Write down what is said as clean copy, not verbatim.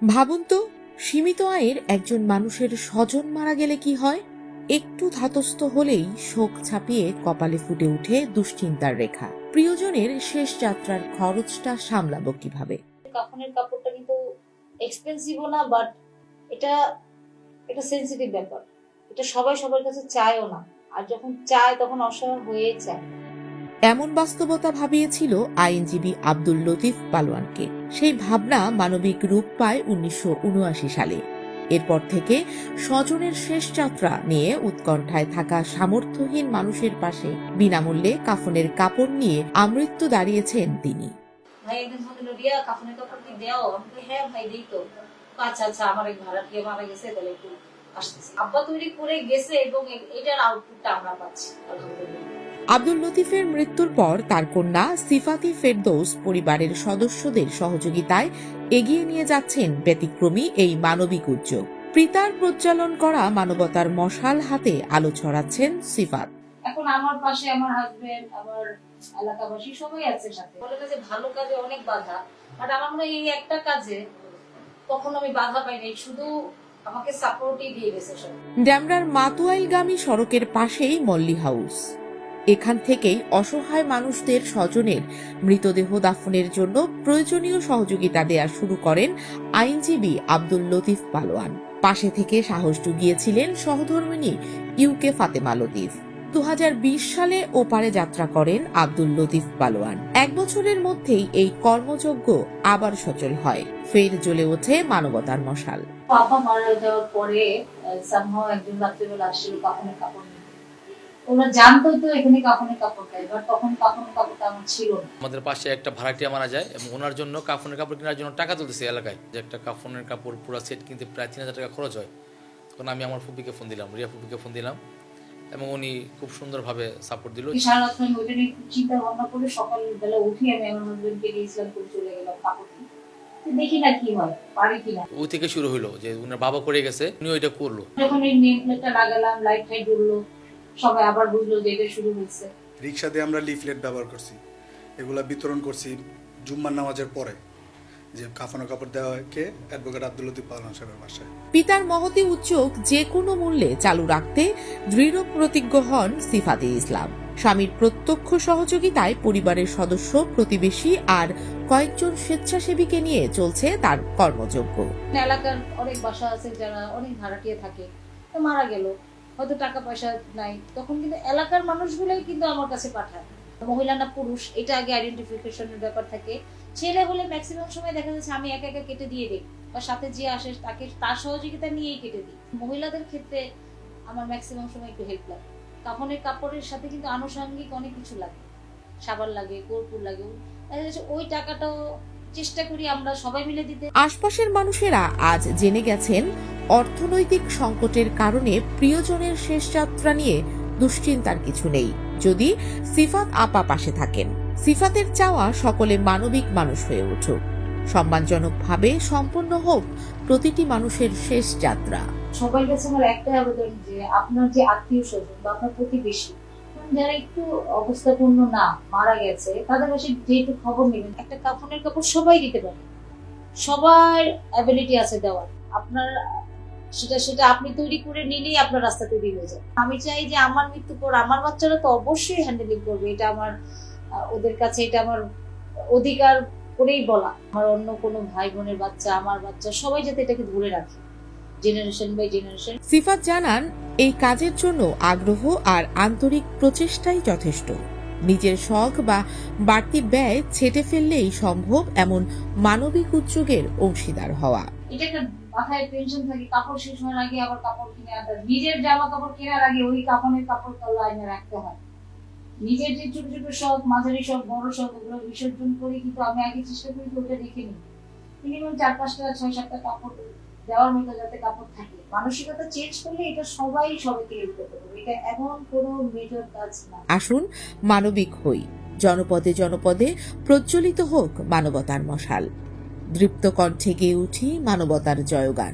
ভাবুন তো, সীমিত আয়ের একজন মানুষের স্বজন মারা গেলে কি হয়। একটু ধাতস্থ হলেই শোক ছাপিয়ে কপালে ফুটে উঠে দুশ্চিন্তার রেখা। প্রিয়জনের শেষ যাত্রার খরচটা সামলাবো কিভাবে? কাফনের কাপড়টা কিন্তু এক্সপেন্সিভও না, বাট এটা এটা সেনসিটিভ ব্যাপার। এটা সবাই সবার কাছে চায়ও না, আর যখন চায় তখন অসহায় হয়ে যায়। এমন বাস্তবতা ভাবিয়েছিল আইনজীবী আব্দুল লতিফ পালোয়ানকে। সেই ভাবনা মানবিক রূপ পায় 1979 সালে। এরপর থেকে স্বজনের শেষ যাত্রা নিয়ে উৎকণ্ঠায় থাকা সামর্থ্যহীন মানুষের পাশে বিনামূল্যে কাফনের কাপড় নিয়ে আমৃত্যু দাঁড়িয়েছেন তিনি। ভাই একদিন ফোন দিল, রিয়া কাফনের কাপড় কি দেও? আমি বলি, হ্যাঁ ভাই দেই তো। আচ্ছা আচ্ছা, আমার এক ভাড়াটিয়া মারা গেছে, তাহলে একটু আসতেছি। আব্বা তৈরি করে গেছে এবং এটার আউটপুটটা আমরা পাচ্ছি আলহামদুলিল্লাহ। আব্দুল লতিফের মৃত্যুর পর তার কন্যা সিফাতি ফেরদৌস পরিবারের সদস্যদের সহযোগিতায় এগিয়ে নিয়ে যাচ্ছেন ব্যতিক্রমী এই মানবিক উদ্যোগ। পিতার প্রজ্বালন করা মানবতার মশাল হাতে আলো ছড়াচ্ছেন সিফাত। এখন আমার পাশে আমার হাজবেন্ড, আমার এলাকাবাসী সবাই আছে সাথে। বলে যে ভালো কাজে অনেক বাধা, বাট আমার মনে হয় এই একটা কাজে কখনো আমি বাধা পাই নাই, শুধু আমাকে সাপোর্টই দিয়ে গেছে সব। ড্যামরার মাতুয়াইলগামী সড়কের পাশেই মল্লি হাউস। এখান থেকেই অসহায় মানুষদের স্বজনের মৃতদেহ দাফনের জন্য প্রয়োজনীয় সহযোগিতা দেয়া শুরু করেন আইনজীবী আব্দুল লতিফ পালোয়ান। পাশে থেকে সাহস জুগিয়েছিলেন সহধর্মিণী ইউকে ফাতেমা লতিফ। 2020 সালে ওপারে যাত্রা করেন আব্দুল লতিফ পালোয়ান। 1 বছরের মধ্যেই এই কর্মযজ্ঞ আবার সচল হয়, ফের জ্বলে ওঠে মানবতার মশাল। বাবা মারা যাওয়ার পরে সামহাও একজন রাত্রিবেলা আসছিল কাফনের কাপড় নিয়ে। ওরা জানতো তো এখানে কাফনের কাপড় পাই, বাট তখন কাফনের কাপড়টা আমার ছিল না। আমাদের পাশে একটা ভাড়াটিয়া মারা যায় এবং ওনার জন্য কাফনের কাপড় কেনার জন্য টাকা তুলতেছে এলাকায়, যে একটা কাফনের কাপড় পুরো সেট কিনতে প্রায় 3000 টাকা খরচ হয়। তখন আমি আমার ফুপিকে ফোন দিলাম, রিয়া ফুপিকে ফোন দিলাম, এবং উনি খুব সুন্দরভাবে সাপোর্ট দিল। সারা রাত আমি ওইটা নিয়ে চিন্তা ভাবনা করে সকালবেলা উঠি আমি আমার হাজবেন্ডকে গিয়েছিলাম করে চলে গেলাম কাপড় কিনতে। দেখি না কি হয়, পারি কিনা। ওই থেকে শুরু হলো যে উনার বাবা করে গেছে, উনি ওইটা করলো। যখন এই নেম প্লেটটা লাগালাম, লাইট টাইট জ্বললো, সবাই আবার বুঝলো যে এটা শুরু হয়েছে। রিক্সা দিয়ে আমরা লিফলেট ব্যবহার করছি, এগুলা বিতরণ করছি জুম্মার নামাজের পরে, যে কাফনের কাপড় দেওয়া হয় কে অ্যাডভোকেট আব্দুল লতিফ পালোয়ান সাহেবের বাসায়। পিতার মহতী উদ্যোগ যে কোনো মূল্যে চালু রাখতে দৃঢ় প্রতিজ্ঞ হন সিফাতে ইসলাম। স্বামীর প্রত্যক্ষ সহযোগিতায় পরিবারের সদস্য, প্রতিবেশী আর কয়েকজন স্বেচ্ছাসেবীকে নিয়ে চলছে তার কর্মযজ্ঞ। এলাকার অনেক বাসা আছে যারা অনেক ভাড়াটিয়া থাকে, তো মারা গেল, হয়তো টাকা পয়সা নাই, তখন কিন্তু এলাকার মানুষগুলোই কিন্তু আমার কাছে পাঠায়। মহিলা না পুরুষ এটা আগে আইডেন্টিফিকেশনের ব্যাপার থাকে। ছেলে হলে ম্যাক্সিমাম সময় দেখা যাচ্ছে আমি একা একা কেটে দিয়ে দিই, বা সাথে যে আসে তাকে তার সহযোগিতা নিয়েই কেটে দিই। মহিলাদের ক্ষেত্রে আমার ম্যাক্সিমাম সময় একটু হেল্প লাগে। কাফনের কাপড়ের সাথে কিন্তু আনুষঙ্গিক অনেক কিছু লাগে, সাবান লাগে, কর্পূর লাগে, দেখা যাচ্ছে ওই টাকাটাও চেষ্টা করি আমরা সবাই মিলে দিতে। আশপাশের মানুষেরা আজ জেনে গেছেন অর্থনৈতিক সংকটের কারণে প্রিয়জনের শেষ যাত্রা নিয়ে দুশ্চিন্তার কিছু নেই, যদি সিফাত আপা পাশে থাকেন। সিফাতের চাওয়া সকলে মানবিক মানুষ হয়ে উঠুক, সম্মানজনকভাবে সম্পন্ন হোক প্রতিটি মানুষের শেষ যাত্রা। সবার কাছে আমার একটাই আবেদন যে আপনার যে আত্মীয় স্বজন বা আপনার প্রতিবেশী যারা একটু অবস্থাপূর্ণ না, মারা গেছে, তাদের কাছে যেহেতু খবর নেবেন, একটা কাফনের কাপড় সবাই দিতে পারে, সবার অ্যাবিলিটি আছে দেওয়ার। আপনার সেটা আপনি তৈরি করে নিলেই আপনার রাস্তা তৈরি হয়ে যায়। আমি চাই যে আমার মৃত্যুর পর আমার বাচ্চারা তো অবশ্যই হ্যান্ডেলিং করবে, এটা আমার ওদের কাছে এটা আমার অধিকার করেই বলা। আমার অন্য কোনো ভাই বোনের বাচ্চা, আমার বাচ্চা, সবাই যাতে এটাকে ধরে রাখে জেনারেশন বাই জেনারেশন। সিফাত জানান এই কাজের জন্য আগ্রহ আর আন্তরিক প্রচেষ্টাই যথেষ্ট। নিজের শখ বা বাড়তি ব্যয় ছেটে ফেললেই সম্ভব এমন মানবিক উদ্যোগের অংশীদার হওয়া। এটা একটা মাথায় টেনশন থাকে, কাপড় শেষ হওয়ার আগে আবার কাপড় কিনে আনতে, নিজের জামা কাপড় কেনার আগে ওই কাফনের কাপড় তলা এনে রাখতে হয়। নিজের যে ছোট ছোট শখ, মাঝারি শখ, বড় শখ, ওগুলো বিসর্জন করে কিন্তু আমি আগে চেষ্টা করি ওটা রেখে নিই। মিনিমাম 4-5টা 6-7টা কাপড় দেওয়ার মতো যাতে কাপড় থাকে। মানসিকতা চেঞ্জ করলে এটা সবাইকে হেল্প করতে পারবে, এটা এমন কোনো মেজর কাজ না। আসুন মানবিক হই, জনপদে জনপদে প্রজ্বলিত হোক মানবতার মশাল, দৃপ্ত কণ্ঠে গেয়ে উঠি মানবতার জয়গান।